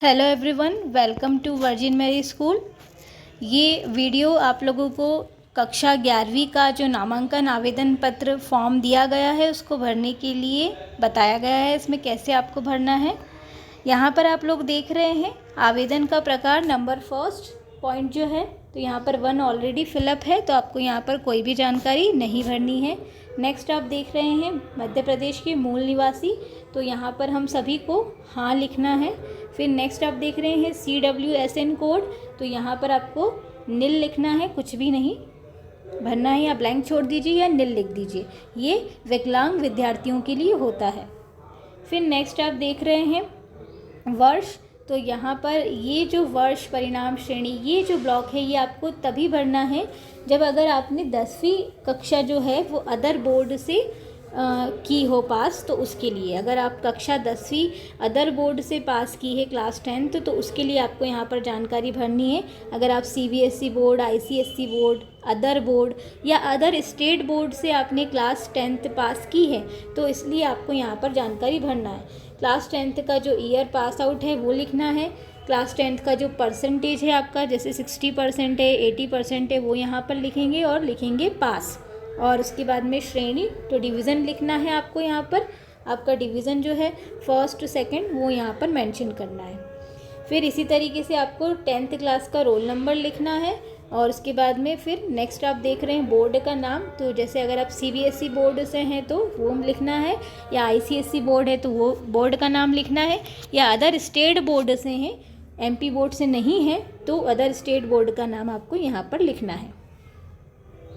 Hello everyone, welcome to Virgin Mary school. ये video आप लोगों को कक्षा 11वीं का जो नामांकन आवेदन पत्र फॉर्म दिया गया है उसको भरने के लिए बताया गया है। इसमें कैसे आपको भरना है यहाँ पर आप लोग देख रहे हैं। आवेदन का प्रकार नंबर फर्स्ट पॉइंट जो है, तो यहाँ पर 1 ऑलरेडी फिलअप है, तो आपको यहाँ पर कोई भी जानकारी नहीं भरनी है। नेक्स्ट आप देख रहे हैं मध्य प्रदेश के मूल निवासी, तो यहाँ पर हम सभी को हाँ लिखना है। फिर नेक्स्ट आप देख रहे हैं CWSN कोड, तो यहाँ पर आपको नील लिखना है, कुछ भी नहीं भरना है, या ब्लैंक छोड़ दीजिए या नील लिख दीजिए। ये विकलांग विद्यार्थियों के लिए होता है। फिर नेक्स्ट आप देख रहे हैं वर्ष, तो यहाँ पर ये जो वर्ष परिणाम श्रेणी ये जो ब्लॉक है ये आपको तभी भरना है जब अगर आपने 10वीं कक्षा जो है वो अदर बोर्ड से की हो पास, तो उसके लिए अगर आप कक्षा 10वीं अदर बोर्ड से पास की है क्लास 10th, तो उसके लिए आपको यहाँ पर जानकारी भरनी है। अगर आप CBSE board, ICSE board, other board या अदर स्टेट बोर्ड से आपने क्लास 10th पास की है, तो इसलिए आपको यहाँ पर जानकारी भरना है। क्लास 10th का जो ईयर पास आउट है वो लिखना है। क्लास 10th का जो परसेंटेज है आपका, जैसे 60% है, 80% है, वो यहाँ पर लिखेंगे और लिखेंगे पास। और उसके बाद में श्रेणी तो डिवीज़न लिखना है आपको। यहाँ पर आपका डिवीज़न जो है फर्स्ट सेकंड वो यहाँ पर मेंशन करना है। फिर इसी तरीके से आपको 10th क्लास का रोल नंबर लिखना है। और उसके बाद में फिर नेक्स्ट आप देख रहे हैं बोर्ड का नाम, तो जैसे अगर आप CBSE बोर्ड से हैं तो वो लिखना है, या ICSE बोर्ड है तो वो बोर्ड का नाम लिखना है, या अदर स्टेट बोर्ड से हैं, MP बोर्ड से नहीं है तो अदर स्टेट बोर्ड का नाम आपको यहाँ पर लिखना है।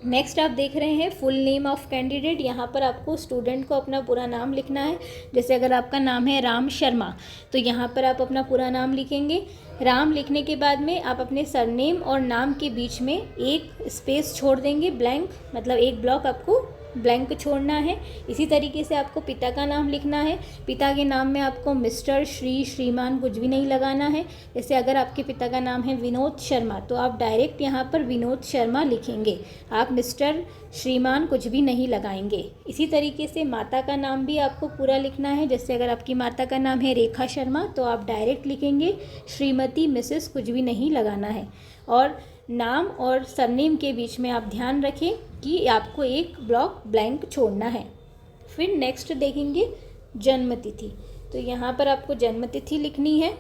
नेक्स्ट आप देख रहे हैं फुल नेम ऑफ कैंडिडेट, यहाँ पर आपको स्टूडेंट को अपना पूरा नाम लिखना है। जैसे अगर आपका नाम है राम शर्मा, तो यहाँ पर आप अपना पूरा नाम लिखेंगे। राम लिखने के बाद में आप अपने सरनेम और नाम के बीच में एक स्पेस छोड़ देंगे, ब्लैंक, मतलब एक ब्लॉक आपको ब्लैंक छोड़ना है। इसी तरीके से आपको पिता का नाम लिखना है। पिता के नाम में आपको मिस्टर, श्री, श्रीमान कुछ भी नहीं लगाना है। जैसे अगर आपके पिता का नाम है विनोद शर्मा, तो आप डायरेक्ट यहाँ पर विनोद शर्मा लिखेंगे, आप मिस्टर, श्रीमान कुछ भी नहीं लगाएंगे। इसी तरीके से माता का नाम भी आपको पूरा लिखना है। जैसे अगर आपकी माता का नाम है रेखा शर्मा, तो आप डायरेक्ट लिखेंगे श्रीमती, मिसेस कुछ भी नहीं लगाना है। और नाम और सरनेम के बीच में आप ध्यान रखें कि आपको एक ब्लॉक ब्लैंक छोड़ना है। फिर नेक्स्ट देखेंगे जन्म तिथि, तो यहाँ पर आपको जन्म तिथि लिखनी है।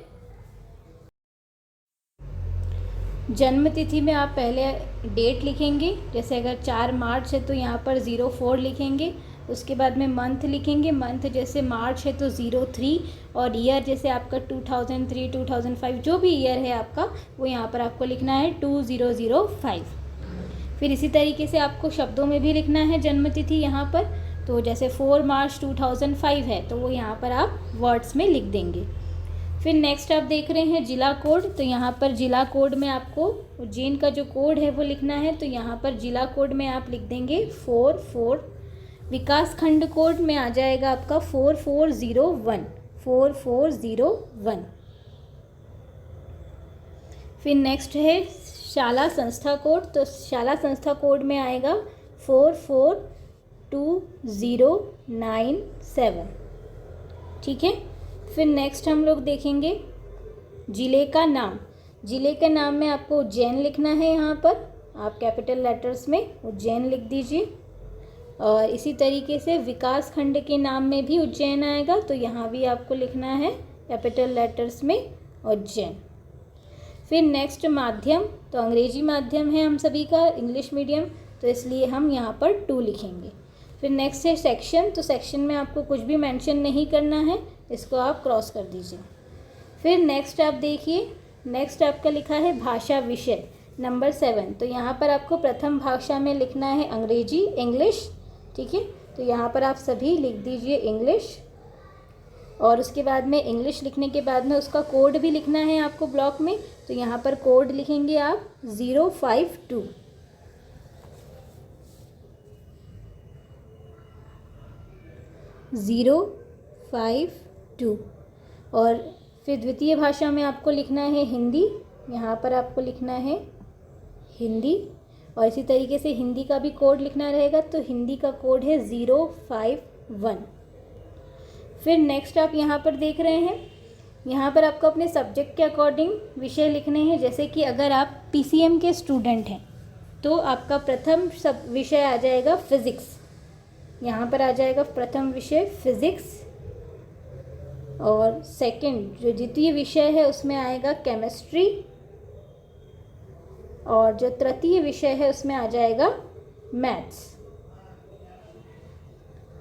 जन्म तिथि में आप पहले डेट लिखेंगे। जैसे अगर 4 मार्च है तो यहाँ पर 04 लिखेंगे। उसके बाद में मंथ लिखेंगे, मंथ जैसे मार्च है तो 03, और ईयर जैसे आपका 2003, 2005 जो भी ईयर है आपका वो यहाँ पर आपको लिखना है 2005। फिर इसी तरीके से आपको शब्दों में भी लिखना है जन्म तिथि यहाँ पर। तो जैसे 4 मार्च 2005 है तो वो यहाँ पर आप वर्ड्स में लिख देंगे। फिर नेक्स्ट आप देख रहे हैं जिला कोड, तो यहाँ पर जिला कोड में आपको उज्जैन का जो कोड है वो लिखना है। तो यहाँ पर जिला कोड में आप लिख देंगे 44। विकास खंड कोड में आ जाएगा आपका 4401, 4401। फिर नेक्स्ट है शाला संस्था कोड, तो शाला संस्था कोड में आएगा 442097। ठीक है। फिर नेक्स्ट हम लोग देखेंगे ज़िले का नाम। ज़िले के नाम में आपको उज्जैन लिखना है, यहाँ पर आप कैपिटल लेटर्स में उज्जैन लिख दीजिए। और इसी तरीके से विकास खंड के नाम में भी उज्जैन आएगा, तो यहाँ भी आपको लिखना है कैपिटल लेटर्स में उज्जैन। फिर नेक्स्ट माध्यम, तो अंग्रेजी माध्यम है हम सभी का, इंग्लिश मीडियम, तो इसलिए हम यहाँ पर 2 लिखेंगे। फिर नेक्स्ट है सेक्शन, तो सेक्शन में आपको कुछ भी मेंशन नहीं करना है, इसको आप क्रॉस कर दीजिए। फिर नेक्स्ट आप देखिए, नेक्स्ट आपका लिखा है भाषा विषय नंबर 7, तो यहाँ पर आपको प्रथम भाषा में लिखना है अंग्रेजी, इंग्लिश। ठीक है, तो यहाँ पर आप सभी लिख दीजिए इंग्लिश। और उसके बाद में इंग्लिश लिखने के बाद में उसका कोड भी लिखना है आपको ब्लॉक में, तो यहाँ पर कोड लिखेंगे आप 052। और फिर द्वितीय भाषा में आपको लिखना है हिंदी, यहाँ पर आपको लिखना है हिंदी। और इसी तरीके से हिंदी का भी कोड लिखना रहेगा, तो हिंदी का कोड है 051। फिर नेक्स्ट आप यहाँ पर देख रहे हैं यहाँ पर आपको अपने सब्जेक्ट के अकॉर्डिंग विषय लिखने हैं। जैसे कि अगर आप पीसीएम के स्टूडेंट हैं तो आपका प्रथम सब विषय आ जाएगा फिज़िक्स। यहाँ पर आ जाएगा प्रथम विषय फिज़िक्स, और सेकंड जो द्वितीय विषय है उसमें आएगा केमिस्ट्री, और जो तृतीय विषय है उसमें आ जाएगा मैथ्स।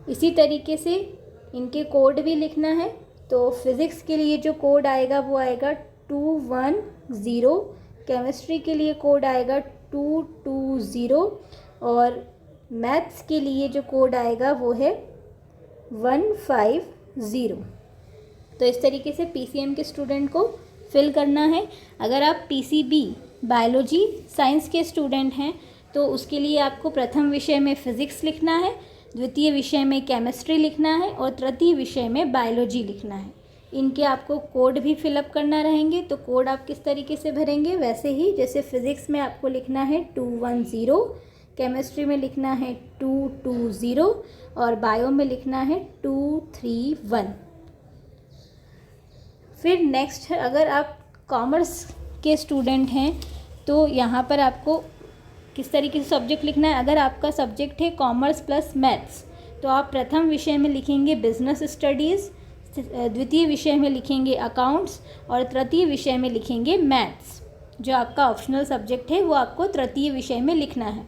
इसी तरीके से इनके कोड भी लिखना है। तो फिज़िक्स के लिए जो कोड आएगा वो आएगा 210, केमिस्ट्री के लिए कोड आएगा 220, और मैथ्स के लिए जो कोड आएगा वो है 150। तो इस तरीके से पीसीएम के स्टूडेंट को फिल करना है। अगर आप पीसीबी बायोलॉजी साइंस के स्टूडेंट हैं तो उसके लिए आपको प्रथम विषय में फ़िज़िक्स लिखना है, द्वितीय विषय में केमिस्ट्री लिखना है, और तृतीय विषय में बायोलॉजी लिखना है। इनके आपको कोड भी फिलअप करना रहेंगे। तो कोड आप किस तरीके से भरेंगे, वैसे ही जैसे फ़िज़िक्स में आपको लिखना है 210, केमिस्ट्री में लिखना है 220, और बायो में लिखना है 231। फिर नेक्स्ट, अगर आप कॉमर्स के स्टूडेंट हैं तो यहाँ पर आपको किस तरीके से सब्जेक्ट लिखना है। अगर आपका सब्जेक्ट है कॉमर्स प्लस मैथ्स तो आप प्रथम विषय में लिखेंगे बिजनेस स्टडीज़, द्वितीय विषय में लिखेंगे अकाउंट्स, और तृतीय विषय में लिखेंगे मैथ्स। जो आपका ऑप्शनल सब्जेक्ट है वो आपको तृतीय विषय में लिखना है।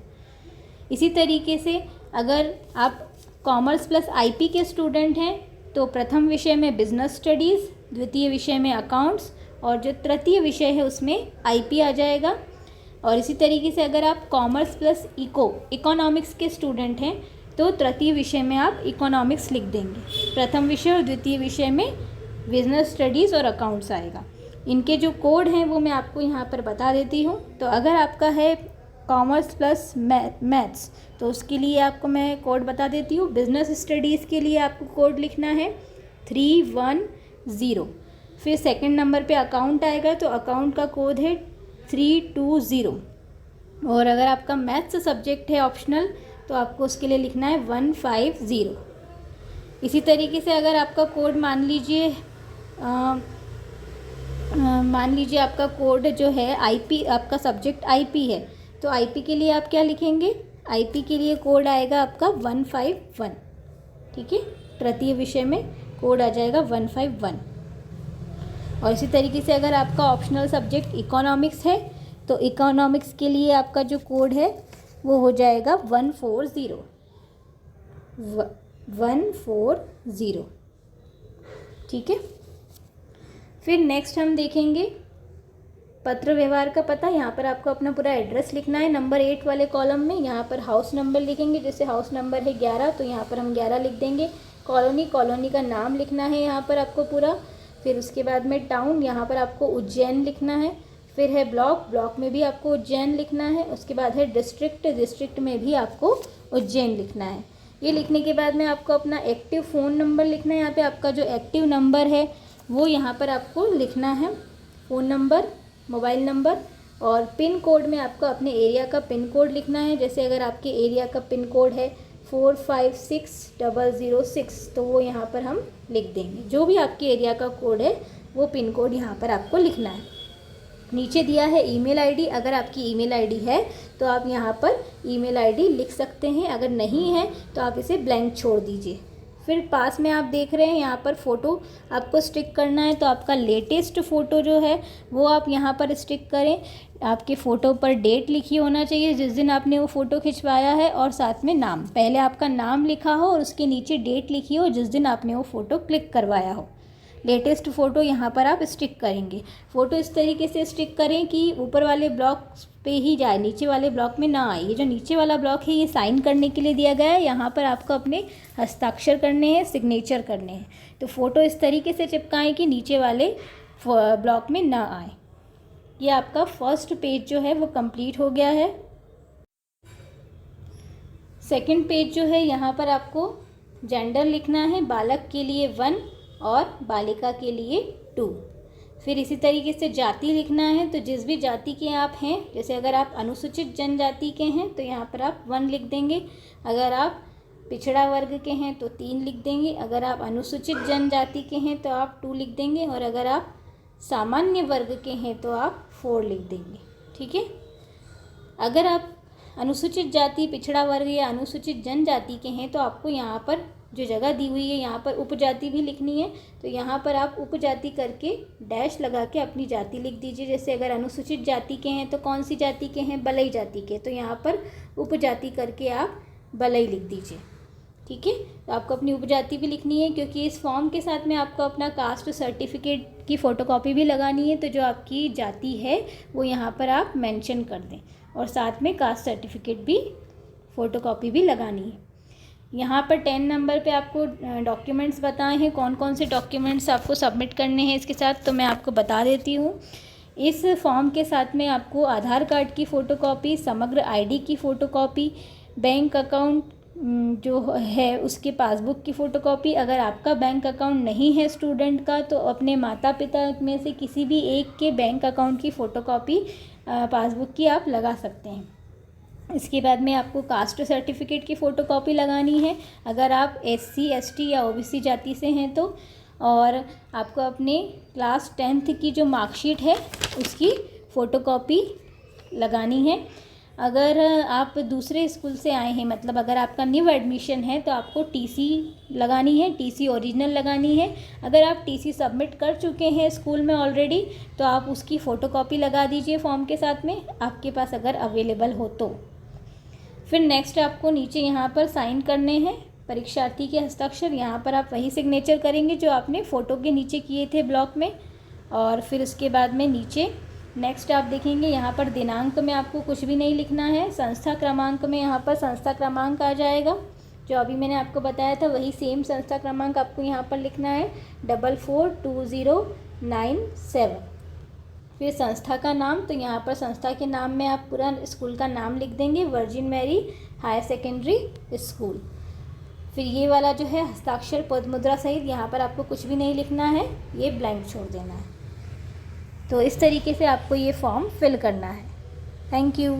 इसी तरीके से अगर आप कॉमर्स प्लस आईपी के स्टूडेंट हैं तो प्रथम विषय में बिजनेस स्टडीज़, द्वितीय विषय में अकाउंट्स, और जो तृतीय विषय है उसमें आईपी आ जाएगा। और इसी तरीके से अगर आप कॉमर्स प्लस इकोनॉमिक्स के स्टूडेंट हैं तो तृतीय विषय में आप इकोनॉमिक्स लिख देंगे। प्रथम विषय और द्वितीय विषय में बिजनेस स्टडीज़ और अकाउंट्स आएगा। इनके जो कोड हैं वो मैं आपको यहाँ पर बता देती हूँ। तो अगर आपका है कॉमर्स प्लस मैथ्स तो उसके लिए आपको मैं कोड बता देती हूँ। बिजनेस स्टडीज़ के लिए आपको कोड लिखना है 310। फिर सेकंड नंबर पे अकाउंट आएगा तो अकाउंट का कोड है 320। और अगर आपका मैथ्स सब्जेक्ट है ऑप्शनल तो आपको उसके लिए लिखना है 150। इसी तरीके से अगर आपका कोड मान लीजिए आपका कोड जो है आईपी, आपका सब्जेक्ट आईपी है तो आईपी के लिए आप क्या लिखेंगे, आईपी के लिए कोड आएगा आपका 151। ठीक है, तृतीय विषय में कोड आ जाएगा 151। और इसी तरीके से अगर आपका ऑप्शनल सब्जेक्ट इकोनॉमिक्स है तो इकोनॉमिक्स के लिए आपका जो कोड है वो हो जाएगा 140। ठीक है। फिर नेक्स्ट हम देखेंगे पत्र व्यवहार का पता। यहाँ पर आपको अपना पूरा एड्रेस लिखना है। नंबर 8 वाले कॉलम में यहाँ पर हाउस नंबर लिखेंगे। जैसे हाउस नंबर है 11 तो यहाँ पर हम 11 लिख देंगे। कॉलोनी का नाम लिखना है यहाँ पर आपको पूरा। फिर उसके बाद में टाउन, यहाँ पर आपको उज्जैन लिखना है। फिर है ब्लॉक में भी आपको उज्जैन लिखना है। उसके बाद है डिस्ट्रिक्ट में भी आपको उज्जैन लिखना है। ये लिखने के बाद में आपको अपना एक्टिव फ़ोन नंबर लिखना है। यहाँ पे आपका जो एक्टिव नंबर है वो यहाँ पर आपको लिखना है, फ़ोन नंबर, मोबाइल नंबर। और पिन कोड में आपको अपने एरिया का पिन कोड लिखना है। जैसे अगर आपके एरिया का पिन कोड है 456006 तो वो यहाँ पर हम लिख देंगे। जो भी आपके एरिया का कोड है वो पिन कोड यहाँ पर आपको लिखना है। नीचे दिया है ईमेल आईडी। अगर आपकी ईमेल आईडी है तो आप यहाँ पर ईमेल आईडी लिख सकते हैं। अगर नहीं है तो आप इसे ब्लैंक छोड़ दीजिए। फिर पास में आप देख रहे हैं यहाँ पर फ़ोटो आपको स्टिक करना है। तो आपका लेटेस्ट फ़ोटो जो है वो आप यहाँ पर स्टिक करें। आपके फ़ोटो पर डेट लिखी होना चाहिए जिस दिन आपने वो फ़ोटो खिंचवाया है, और साथ में नाम। पहले आपका नाम लिखा हो और उसके नीचे डेट लिखी हो जिस दिन आपने वो फ़ोटो क्लिक करवाया हो। लेटेस्ट फ़ोटो यहाँ पर आप स्टिक करेंगे। फ़ोटो इस तरीके से स्टिक करें कि ऊपर वाले ब्लॉक पे ही जाए, नीचे वाले ब्लॉक में ना आए। ये जो नीचे वाला ब्लॉक है ये साइन करने के लिए दिया गया है। यहाँ पर आपको अपने हस्ताक्षर करने हैं, सिग्नेचर करने हैं। तो फ़ोटो इस तरीके से चिपकाएं कि नीचे वाले ब्लॉक में ना आए। ये आपका फर्स्ट पेज जो है वो कंप्लीट हो गया है। सेकंड पेज जो है यहाँ पर आपको जेंडर लिखना है। बालक के लिए 1 और बालिका के लिए 2। फिर इसी तरीके से जाति लिखना है। तो जिस भी जाति के आप हैं, जैसे अगर आप अनुसूचित जनजाति के हैं तो यहाँ पर आप 1 लिख देंगे। अगर आप पिछड़ा वर्ग के हैं तो 3 लिख देंगे, अगर आप अनुसूचित जनजाति के हैं तो आप 2 लिख देंगे, और अगर आप सामान्य वर्ग के हैं तो आप 4 लिख देंगे। ठीक है। अगर आप अनुसूचित जाति, पिछड़ा वर्ग या अनुसूचित जनजाति के हैं तो आपको यहाँ पर जो जगह दी हुई है यहाँ पर उपजाति भी लिखनी है, तो यहाँ पर आप उपजाति करके डैश लगा के अपनी जाति लिख दीजिए। जैसे अगर अनुसूचित जाति के हैं तो कौन सी जाति के हैं, बलई जाति के, तो यहाँ पर उपजाति करके आप बलई लिख दीजिए। ठीक है। तो आपको अपनी उपजाति भी लिखनी है, क्योंकि इस फॉर्म के साथ में आपको अपना कास्ट सर्टिफिकेट की फ़ोटोकॉपी भी लगानी है, तो जो आपकी जाति है वो यहाँ पर आप मेंशन कर दें, और साथ में कास्ट सर्टिफिकेट भी फ़ोटोकॉपी भी लगानी है। यहाँ पर 10 नंबर पे आपको डॉक्यूमेंट्स बताए हैं, कौन कौन से डॉक्यूमेंट्स आपको सबमिट करने हैं इसके साथ, तो मैं आपको बता देती हूँ। इस फॉर्म के साथ में आपको आधार कार्ड की फ़ोटोकॉपी, समग्र आईडी की फ़ोटोकॉपी, बैंक अकाउंट जो है उसके पासबुक की फ़ोटोकॉपी, अगर आपका बैंक अकाउंट नहीं है स्टूडेंट का तो अपने माता पिता में से किसी भी एक के बैंक अकाउंट की फ़ोटोकॉपी पासबुक की आप लगा सकते हैं। इसके बाद में आपको कास्ट सर्टिफिकेट की फ़ोटोकॉपी लगानी है, अगर आप SC ST या OBC जाति से हैं तो, और आपको अपने क्लास 10th की जो मार्कशीट है उसकी फ़ोटोकॉपी लगानी है। अगर आप दूसरे स्कूल से आए हैं, मतलब अगर आपका न्यू एडमिशन है तो आपको TC लगानी है, TC ओरिजिनल लगानी है। अगर आप TC सबमिट कर चुके हैं स्कूल में ऑलरेडी तो आप उसकी फ़ोटोकॉपी लगा दीजिए फॉर्म के साथ में, आपके पास अगर अवेलेबल हो तो। फिर नेक्स्ट आपको नीचे यहाँ पर साइन करने हैं परीक्षार्थी के हस्ताक्षर, यहाँ पर आप वही सिग्नेचर करेंगे जो आपने फ़ोटो के नीचे किए थे ब्लॉक में। और फिर उसके बाद में नीचे नेक्स्ट आप देखेंगे यहाँ पर दिनांक में आपको कुछ भी नहीं लिखना है, संस्था क्रमांक में यहाँ पर संस्था क्रमांक आ जाएगा, जो अभी मैंने आपको बताया था वही सेम संस्था क्रमांक आपको यहाँ पर लिखना है 442097। फिर संस्था का नाम, तो यहाँ पर संस्था के नाम में आप पूरा स्कूल का नाम लिख देंगे, Virgin Mary higher secondary school. फिर ये वाला जो है हस्ताक्षर पद मुद्रा सहित, यहाँ पर आपको कुछ भी नहीं लिखना है, ये ब्लैंक छोड़ देना है। तो इस तरीके से आपको ये फॉर्म फिल करना है। Thank you.